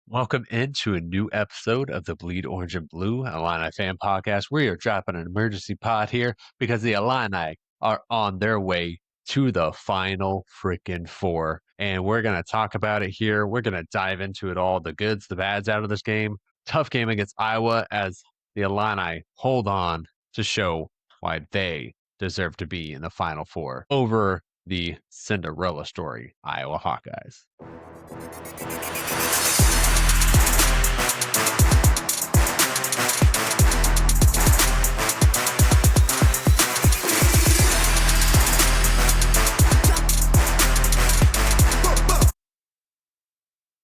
Welcome into a new episode of the Bleed Orange and Blue Illini Fan Podcast. We are dropping an emergency pod here because the Illini are on their way to the Final freaking Four. And we're going to talk about it here. We're going to dive into it all, the goods, the bads out of this game. Tough game against Iowa as the Illini hold on to show why they deserve to be in the Final Four over the Cinderella story, Iowa Hawkeyes.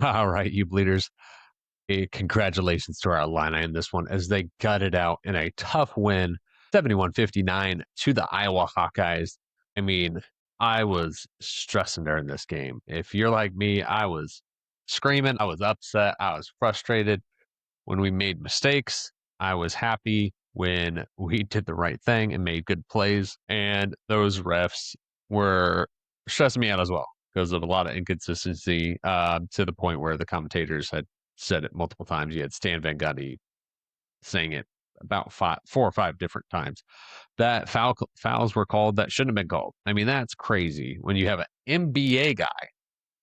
All right, you bleeders. Congratulations to our Illini in this one as they gutted out in a tough win, 71-59 to the Iowa Hawkeyes. I mean, I was stressing during this game. If you're like me, I was screaming, I was upset, I was frustrated when we made mistakes. I was happy when we did the right thing and made good plays. And those refs were stressing me out as well because of a lot of inconsistency to the point where the commentators had said it multiple times. You had Stan Van Gundy saying it about 4 or 5 different times that fouls were called that shouldn't have been called. I mean, that's crazy when you have an NBA guy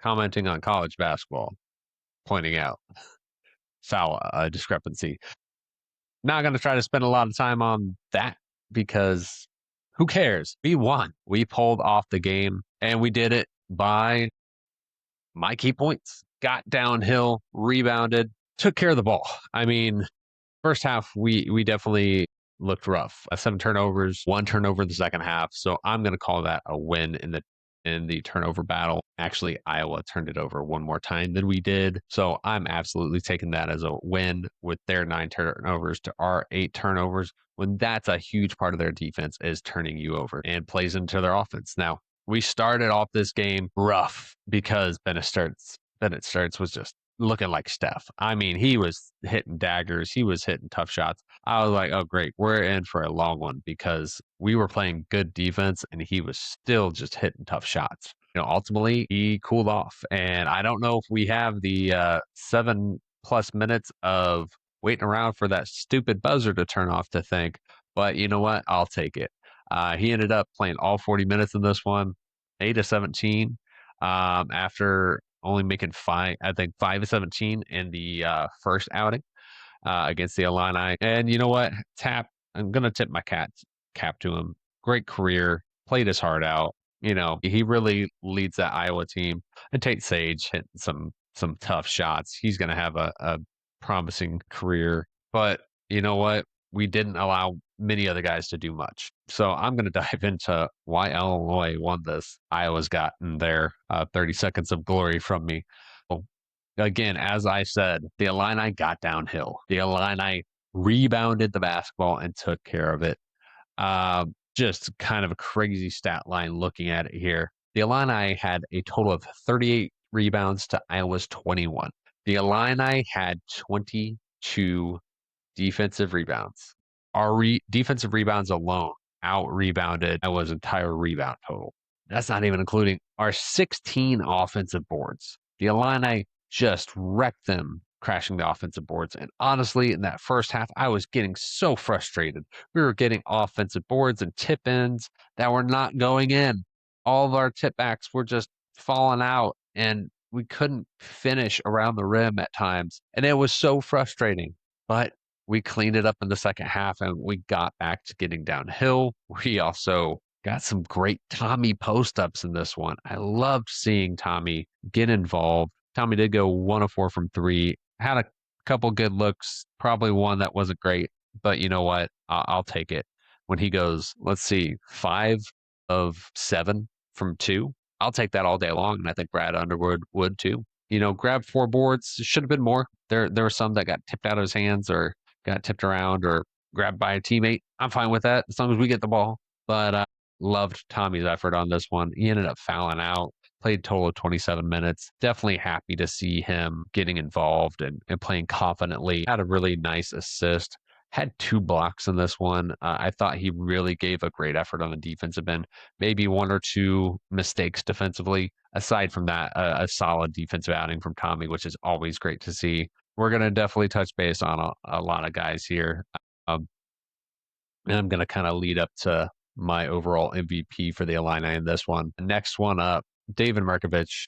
commenting on college basketball, pointing out foul discrepancy. Not going to try to spend a lot of time on that because who cares? We won. We pulled off the game and we did it by my key points. Got downhill, rebounded, took care of the ball. I mean, first half, we definitely looked rough. 7 turnovers, 1 turnover in the second half. So I'm going to call that a win in the turnover battle. Actually, Iowa turned it over one more time than we did. So I'm absolutely taking that as a win with their 9 turnovers to our 8 turnovers, when that's a huge part of their defense is turning you over and plays into their offense. Now, we started off this game rough because Bennett Starks was just looking like Steph. I mean, he was hitting daggers. He was hitting tough shots. I was like, oh, great. We're in for a long one because we were playing good defense and he was still just hitting tough shots. Ultimately, he cooled off. And I don't know if we have the 7+ minutes of waiting around for that stupid buzzer to turn off to think, but you know what? I'll take it. He ended up playing all 40 minutes in this one, 8 of 17. After only making 5 of 17 in the first outing against the Illini. And you know what? I'm going to tip my cap to him. Great career, played his heart out. He really leads that Iowa team. And Tate Sage hitting some tough shots. He's going to have a promising career. But you know what? We didn't allow many other guys to do much. So I'm going to dive into why Illinois won this. Iowa's gotten their 30 seconds of glory from me. Well, again, as I said, the Illini got downhill. The Illini rebounded the basketball and took care of it. Just kind of a crazy stat line looking at it here. The Illini had a total of 38 rebounds to Iowa's 21. The Illini had 22 defensive rebounds. Our defensive rebounds alone out-rebounded Iowa's entire rebound total. That's not even including our 16 offensive boards. The Illini just wrecked them, crashing the offensive boards. And honestly, in that first half, I was getting so frustrated. We were getting offensive boards and tip-ins that were not going in. All of our tip-backs were just falling out, and we couldn't finish around the rim at times. And it was so frustrating. But we cleaned it up in the second half and we got back to getting downhill. We also got some great Tommy post-ups in this one. I loved seeing Tommy get involved. Tommy did go 1 of 4 from 3, had a couple good looks, probably one that wasn't great, but you know what? I'll take it. When he goes, let's see, 5 of 7 from 2, I'll take that all day long, and I think Brad Underwood would too. Grab 4 boards. Should have been more. There were some that got tipped out of his hands or got tipped around or grabbed by a teammate. I'm fine with that as long as we get the ball. But loved Tommy's effort on this one. He ended up fouling out, played a total of 27 minutes. Definitely happy to see him getting involved and playing confidently. Had a really nice assist had 2 blocks in this one. I thought he really gave a great effort on the defensive end. Maybe 1 or 2 mistakes defensively. Aside from that, a solid defensive outing from Tommy, which is always great to see. We're gonna definitely touch base on a lot of guys here. Um, and I'm gonna kinda lead up to my overall MVP for the Illini in this one. Next one up, David Markovich,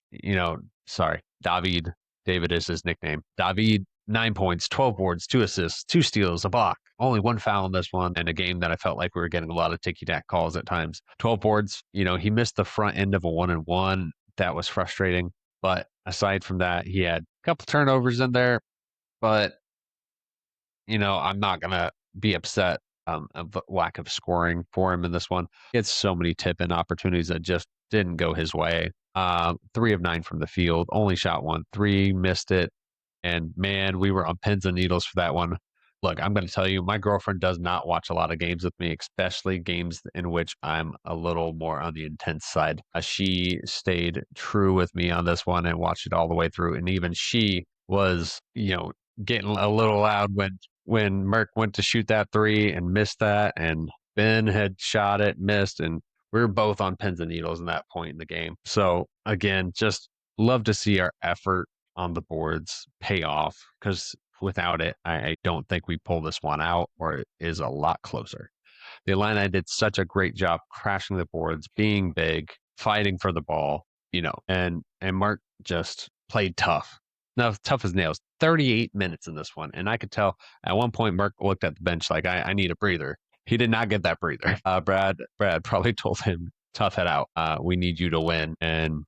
sorry, David. David is his nickname. David, 9 points, 12 boards, 2 assists, 2 steals, a block. Only 1 foul in this one, and a game that I felt like we were getting a lot of ticky-tack calls at times. 12 boards, he missed the front end of a 1-and-1. That was frustrating. But aside from that, he had a couple turnovers in there, but I'm not gonna be upset of the lack of scoring for him in this one. He had so many tip-in opportunities that just didn't go his way. 3 of 9 from the field, only shot 1 3, missed it, and man, we were on pins and needles for that one. Look, I'm going to tell you, my girlfriend does not watch a lot of games with me, especially games in which I'm a little more on the intense side. She stayed true with me on this one and watched it all the way through, and even she was, getting a little loud when Merck went to shoot that 3 and missed that, and Ben had shot it, missed, and we were both on pins and needles in that point in the game. So again, just love to see our effort on the boards pay off, because without it, I don't think we pull this one out, or it is a lot closer. The Illini did such a great job crashing the boards, being big, fighting for the ball, and Mark just played tough. Now, tough as nails. 38 minutes in this one. And I could tell at one point Mark looked at the bench like, I need a breather. He did not get that breather. Brad probably told him, tough it out. We need you to win. And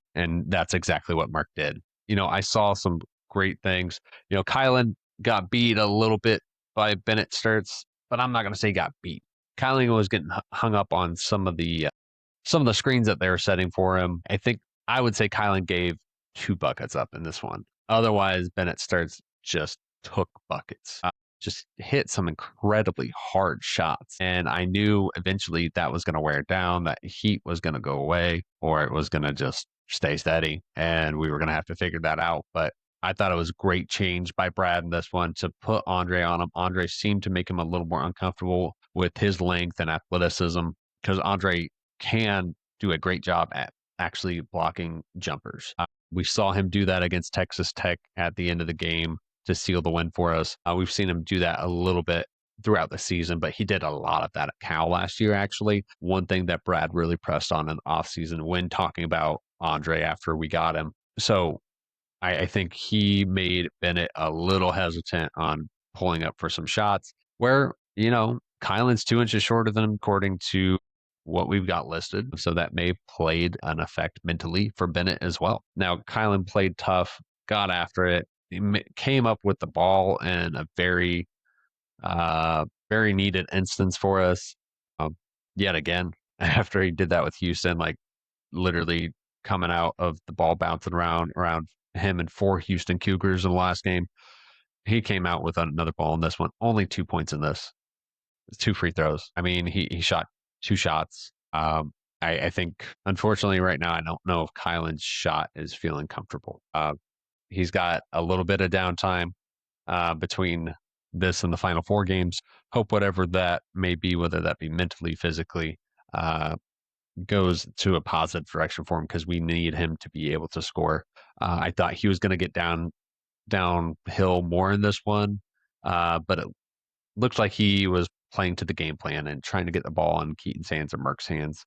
that's exactly what Mark did. I saw some great things. Kylan got beat a little bit by Bennett Sturts, but I'm not going to say got beat. Kylan was getting hung up on some of the screens that they were setting for him. I would say Kylan gave 2 buckets up in this one. Otherwise, Bennett Sturts just took buckets. Just hit some incredibly hard shots. And I knew eventually that was going to wear down, that heat was going to go away, or it was going to just stay steady. And we were going to have to figure that out. But I thought it was a great change by Brad in this one to put Andre on him. Andre seemed to make him a little more uncomfortable with his length and athleticism, because Andre can do a great job at actually blocking jumpers. We saw him do that against Texas Tech at the end of the game to seal the win for us. We've seen him do that a little bit throughout the season, but he did a lot of that at Cal last year, actually. One thing that Brad really pressed on in the offseason when talking about Andre after we got him. So I think he made Bennett a little hesitant on pulling up for some shots where, Kylan's 2 inches shorter than him according to what we've got listed. So that may have played an effect mentally for Bennett as well. Now, Kylan played tough, got after it, came up with the ball in a very, very needed instance for us. Yet again, after he did that with Houston, like literally coming out of the ball bouncing around him and 4 Houston Cougars in the last game, he came out with another ball in this one. Only 2 points in this. 2 free throws. I mean, he shot 2 shots. I think, unfortunately, right now, I don't know if Kylan's shot is feeling comfortable. He's got a little bit of downtime between this and the final 4 games. Hope whatever that may be, whether that be mentally, physically, goes to a positive direction for him, because we need him to be able to score. I thought he was going to get downhill more in this one, but it looked like he was playing to the game plan and trying to get the ball in Keaton's hands or Mark's hands,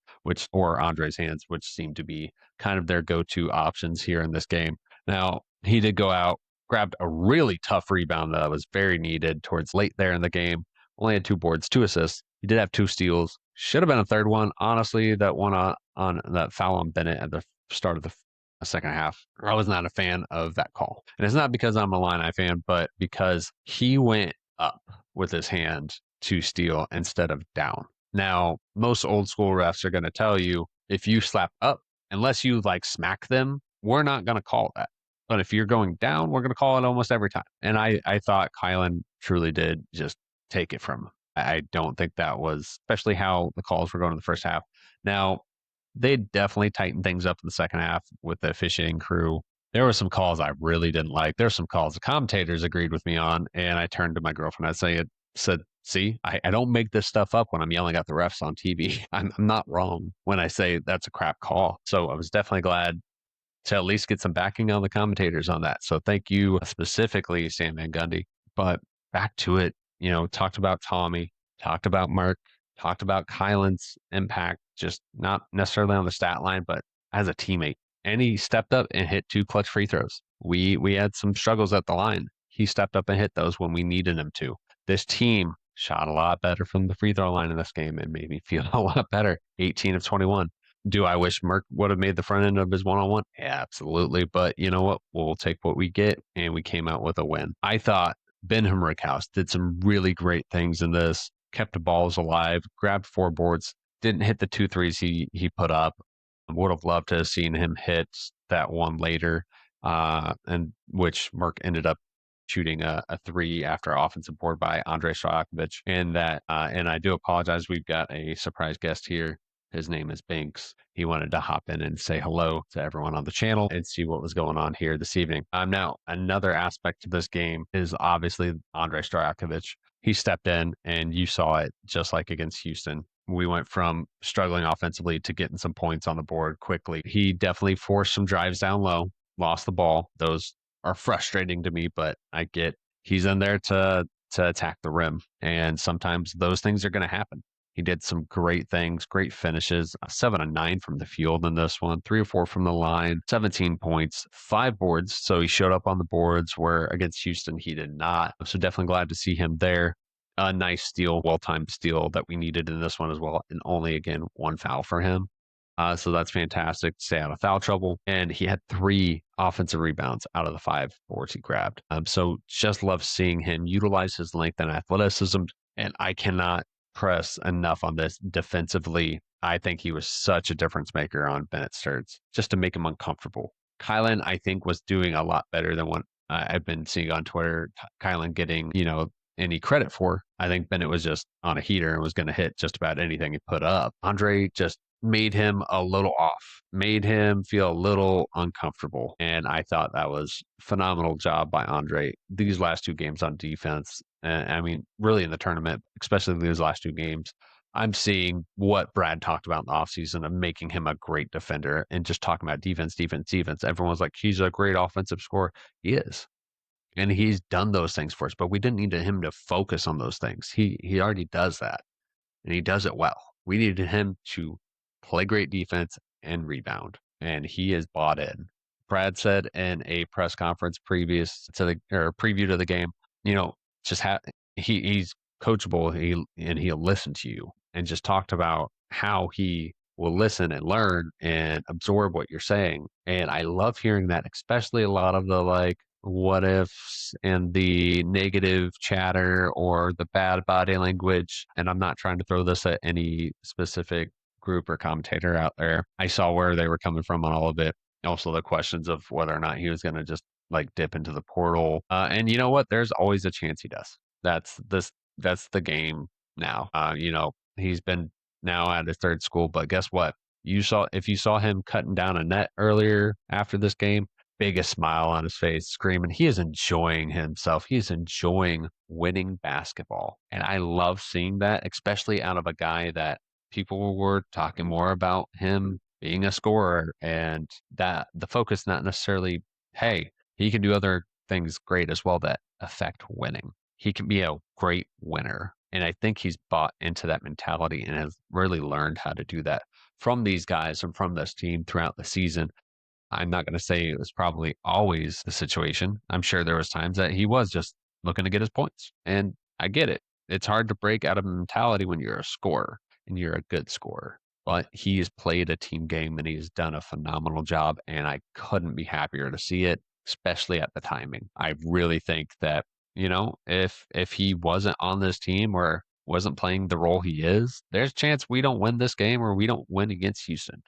or Andre's hands, which seemed to be kind of their go-to options here in this game. Now, he did go out, grabbed a really tough rebound that was very needed towards late there in the game. Only had 2 boards, 2 assists. He did have 2 steals. Should have been a third one. Honestly, that one on that foul on Bennett at the start of the second half, I was not a fan of that call. And it's not because I'm a Illini fan, but because he went up with his hand to steal instead of down. Now, most old school refs are going to tell you, if you slap up, unless you like smack them, we're not going to call that. But if you're going down, we're going to call it almost every time. And I thought Kylan truly did just take it from him. I don't think that was, especially how the calls were going in the first half. Now, they definitely tightened things up in the second half with the officiating crew. There were some calls I really didn't like. There were some calls the commentators agreed with me on, and I turned to my girlfriend. Said, See, I don't make this stuff up when I'm yelling at the refs on TV. I'm not wrong when I say that's a crap call. So I was definitely glad to at least get some backing on the commentators on that. So thank you specifically, Sam Van Gundy. But back to it, talked about Tommy, talked about Mark, talked about Kylan's impact, just not necessarily on the stat line, but as a teammate. And he stepped up and hit 2 clutch free throws. We had some struggles at the line. He stepped up and hit those when we needed him to. This team shot a lot better from the free throw line in this game. It made me feel a lot better. 18 of 21. Do I wish Merck would have made the front end of his one-on-one? Yeah, absolutely. But you know what? We'll take what we get, and we came out with a win. I thought Ben Himmerkaus did some really great things in this, kept the balls alive, grabbed 4 boards, didn't hit the 2 threes he put up. Would have loved to have seen him hit that one later, and which Merck ended up shooting a 3 after offensive board by Andrei Stojakovic. And I do apologize. We've got a surprise guest here. His name is Banks. He wanted to hop in and say hello to everyone on the channel and see what was going on here this evening. Now, another aspect of this game is obviously Andrei Stojakovic. He stepped in, and you saw it just like against Houston. We went from struggling offensively to getting some points on the board quickly. He definitely forced some drives down low, lost the ball. Those are frustrating to me, but I get he's in there to attack the rim, and sometimes those things are going to happen. He did some great things, great finishes, 7 of 9 from the field in this one, 3 or 4 from the line, 17 points, 5 boards. So he showed up on the boards where against Houston he did not. So definitely glad to see him there. A nice steal, well-timed steal that we needed in this one as well. And only, again, 1 foul for him. So that's fantastic to stay out of foul trouble. And he had 3 offensive rebounds out of the 5 boards he grabbed. So just love seeing him utilize his length and athleticism. And I cannot press enough on this defensively. I think he was such a difference maker on Bennett Sturts just to make him uncomfortable. Kylan, I think, was doing a lot better than what I've been seeing on Twitter. Kylan getting, any credit for. I think Bennett was just on a heater and was going to hit just about anything he put up. Andre just made him a little off, made him feel a little uncomfortable. And I thought that was phenomenal job by Andre these last 2 games on defense. And I mean, really in the tournament, especially these last 2 games, I'm seeing what Brad talked about in the offseason of making him a great defender and just talking about defense, defense, defense. Everyone's like, he's a great offensive scorer. He is. And he's done those things for us, but we didn't need him to focus on those things. He already does that, and he does it well. We needed him to play great defense and rebound, and he is bought in. Brad said in a press conference previous to the or preview to the game, just he's coachable. He'll listen to you, and just talked about how he will listen and learn and absorb what you're saying. And I love hearing that, especially a lot of the what ifs and the negative chatter or the bad body language. And I'm not trying to throw this at any specific group or commentator out there. I saw where they were coming from on all of it. Also, the questions of whether or not he was going to just dip into the portal. And you know what? There's always a chance he does. That's the game now. He's been now at his 3rd school, but guess what? If you saw him cutting down a net earlier after this game, biggest smile on his face, screaming. He is enjoying himself. He is enjoying winning basketball. And I love seeing that, especially out of a guy that people were talking more about him being a scorer, and that the focus not necessarily, hey, he can do other things great as well that affect winning. He can be a great winner. And I think he's bought into that mentality and has really learned how to do that from these guys and from this team throughout the season. I'm not going to say it was probably always the situation. I'm sure there was times that he was just looking to get his points. And I get it. It's hard to break out of a mentality when you're a scorer and you're a good scorer. But he has played a team game and he's done a phenomenal job. And I couldn't be happier to see it, especially at the timing. I really think that, if he wasn't on this team or wasn't playing the role he is, there's a chance we don't win this game or we don't win against Houston.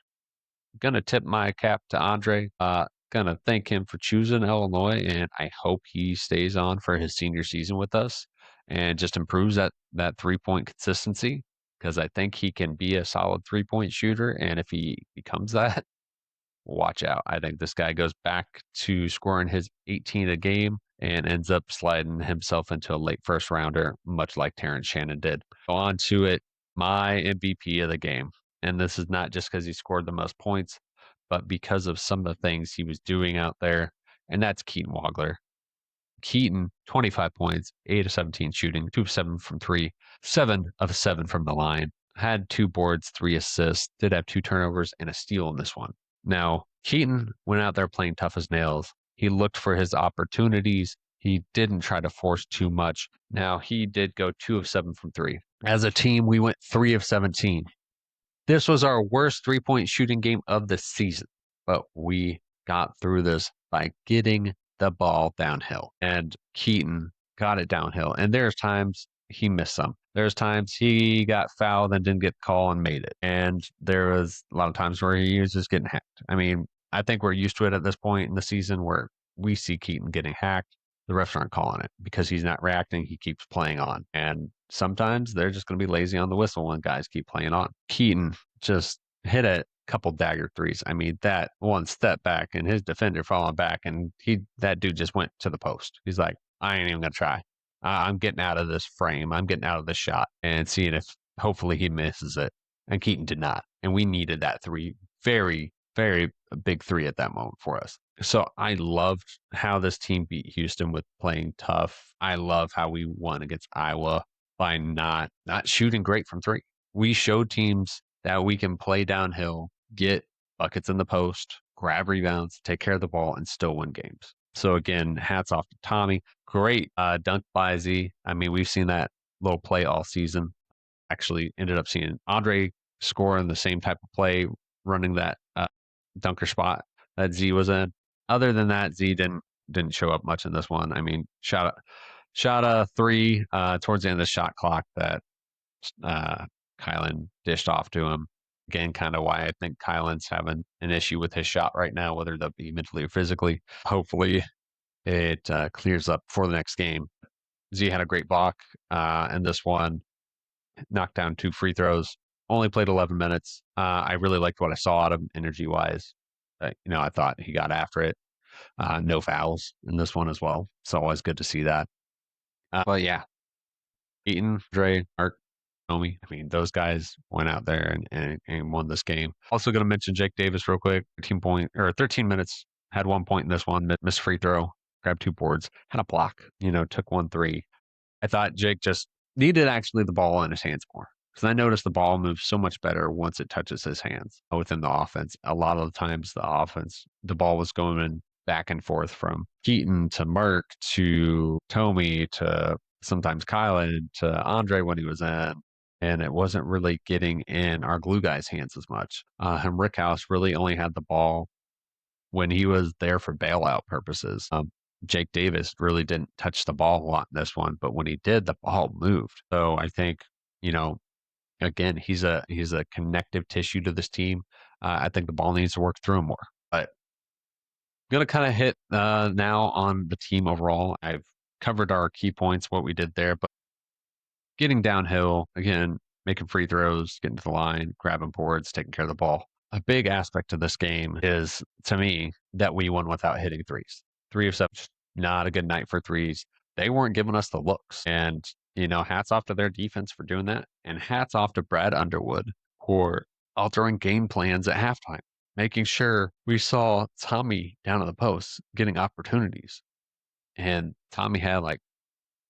Gonna tip my cap to Andre. Gonna thank him for choosing Illinois, and I hope he stays on for his senior season with us and just improves that 3-point consistency, because I think he can be a solid 3-point shooter. And if he becomes that, watch out. I think this guy goes back to scoring his 18 a game and ends up sliding himself into a late first rounder, much like Terrence Shannon did. So on to it, my MVP of the game. And this is not just because he scored the most points, but because of some of the things he was doing out there. And that's Keaton Wagler. Keaton, 25 points, 8 of 17 shooting, 2 of 7 from 3, 7 of 7 from the line. Had 2 boards, 3 assists, did have 2 turnovers, and a steal in this one. Now, Keaton went out there playing tough as nails. He looked for his opportunities. He didn't try to force too much. Now, he did go 2 of 7 from 3. As a team, we went 3 of 17. This was our worst 3-point shooting game of the season, but we got through this by getting the ball downhill. And Keaton got it downhill. And there's times he missed some. There's times he got fouled and didn't get the call and made it. And there was a lot of times where he was just getting hacked. I mean, I think we're used to it at this point in the season where we see Keaton getting hacked. The refs aren't calling it because he's not reacting. He keeps playing on. And sometimes they're just going to be lazy on the whistle when guys keep playing on. Keaton just hit a couple dagger threes. I mean, that one step back and his defender falling back, and that dude just went to the post. He's like, I ain't even going to try. I'm getting out of this frame. I'm getting out of this shot and seeing if hopefully he misses it. And Keaton did not. And we needed that three. Very, very big three at that moment for us. So I loved how this team beat Houston with playing tough. I love how we won against Iowa by not shooting great from three. We showed teams that we can play downhill, get buckets in the post, grab rebounds, take care of the ball, and still win games. So again, hats off to Tommy. Great dunk by Z. I mean, we've seen that little play all season. Actually ended up seeing Andre score in the same type of play, running that dunker spot that Z was in. Other than that, Z didn't show up much in this one. I mean, shot a three towards the end of the shot clock that Kylan dished off to him. Again, kind of why I think Kylan's having an issue with his shot right now, whether that be mentally or physically. Hopefully, it clears up for the next game. Z had a great block in this one, knocked down 2 free throws, only played 11 minutes. I really liked what I saw out of him energy-wise. I thought he got after it. No fouls in this one as well. So always good to see that. But yeah, Eaton, Dre, Mark, Omi. I mean, those guys went out there and won this game. Also going to mention Jake Davis real quick. 13 minutes, had 1 point in this one, missed free throw, grabbed 2 boards, had a block, took 1 3. I thought Jake just needed actually the ball in his hands more. Because I noticed the ball moves so much better once it touches his hands within the offense. A lot of the times the ball was going back and forth from Keaton to Merck to Tommy to sometimes Kylan to Andre when he was in. And it wasn't really getting in our glue guy's hands as much. Rickhouse really only had the ball when he was there for bailout purposes. Jake Davis really didn't touch the ball a lot in this one, but when he did, the ball moved. So I think, again, he's a connective tissue to this team. I think the ball needs to work through him more. But I'm gonna kind of hit now on the team overall. I've covered our key points, what we did there, but getting downhill again, making free throws, getting to the line, grabbing boards, taking care of the ball. A big aspect of this game is, to me, that we won without hitting threes. 3 of 7, not a good night for threes. They weren't giving us the looks. And, hats off to their defense for doing that. And hats off to Brad Underwood for altering game plans at halftime, making sure we saw Tommy down at the post getting opportunities. And Tommy had like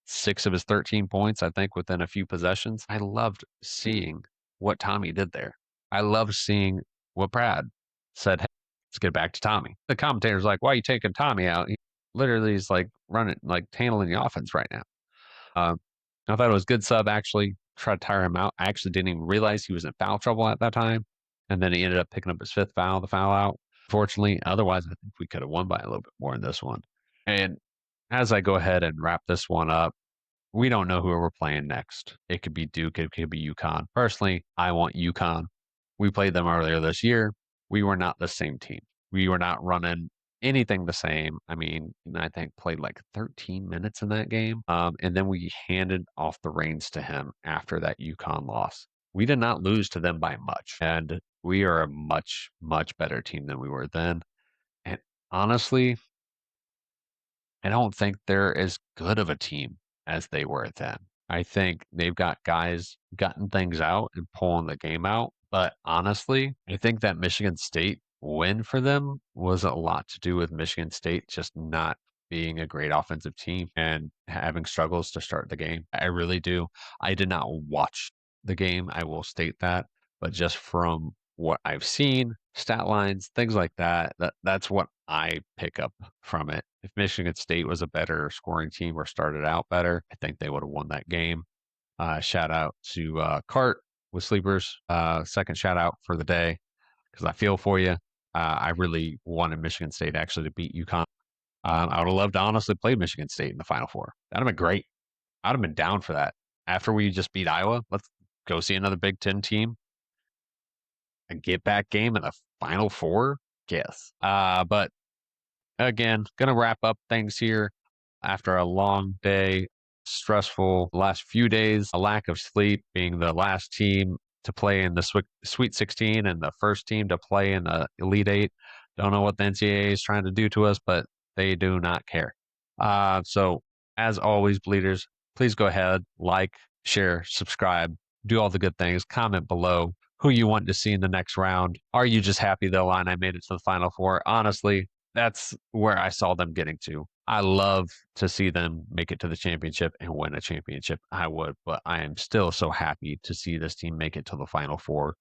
6 of his 13 points, I think, within a few possessions. I loved seeing what Tommy did there. I loved seeing what Brad said, hey, let's get back to Tommy. The commentator's like, why are you taking Tommy out? He literally is like handling the offense right now. I thought it was good sub, actually. Tried to tire him out. I actually didn't even realize he was in foul trouble at that time. And then he ended up picking up his 5th foul, the foul out. Fortunately, otherwise, I think we could have won by a little bit more in this one. And as I go ahead and wrap this one up, we don't know who we're playing next. It could be Duke. It could be UConn. Personally, I want UConn. We played them earlier this year. We were not the same team. We were not running anything the same. I mean, I think played like 13 minutes in that game. And then we handed off the reins to him after that UConn loss. We did not lose to them by much. And we are a much, much better team than we were then. And honestly, I don't think they're as good of a team as they were then. I think they've got guys gutting things out and pulling the game out. But honestly, I think that Michigan State win for them was a lot to do with Michigan State just not being a great offensive team and having struggles to start the game. I really do. I did not watch the game, I will state that, but just from what I've seen, stat lines, things like that, that's what I pick up from it. If Michigan State was a better scoring team or started out better, I think they would have won that game. Shout out to Cart with Sleepers. Second shout out for the day because I feel for you. I really wanted Michigan State actually to beat UConn. I would have loved to honestly play Michigan State in the Final Four. That'd have been great. I'd have been down for that. After we just beat Iowa, let's go see another Big Ten team. A get back game in the Final Four. Yes. But again, gonna wrap up things here after a long day, stressful last few days, a lack of sleep, being the last team to play in the Sweet 16 and the first team to play in the Elite Eight. Don't know what the NCAA is trying to do to us, but they do not care. So, as always, bleeders, please go ahead, like, share, subscribe, do all the good things, comment below who you want to see in the next round. Are you just happy the Illini made it to the Final Four? Honestly, that's where I saw them getting to. I love to see them make it to the championship and win a championship. I would, but I am still so happy to see this team make it to the Final Four.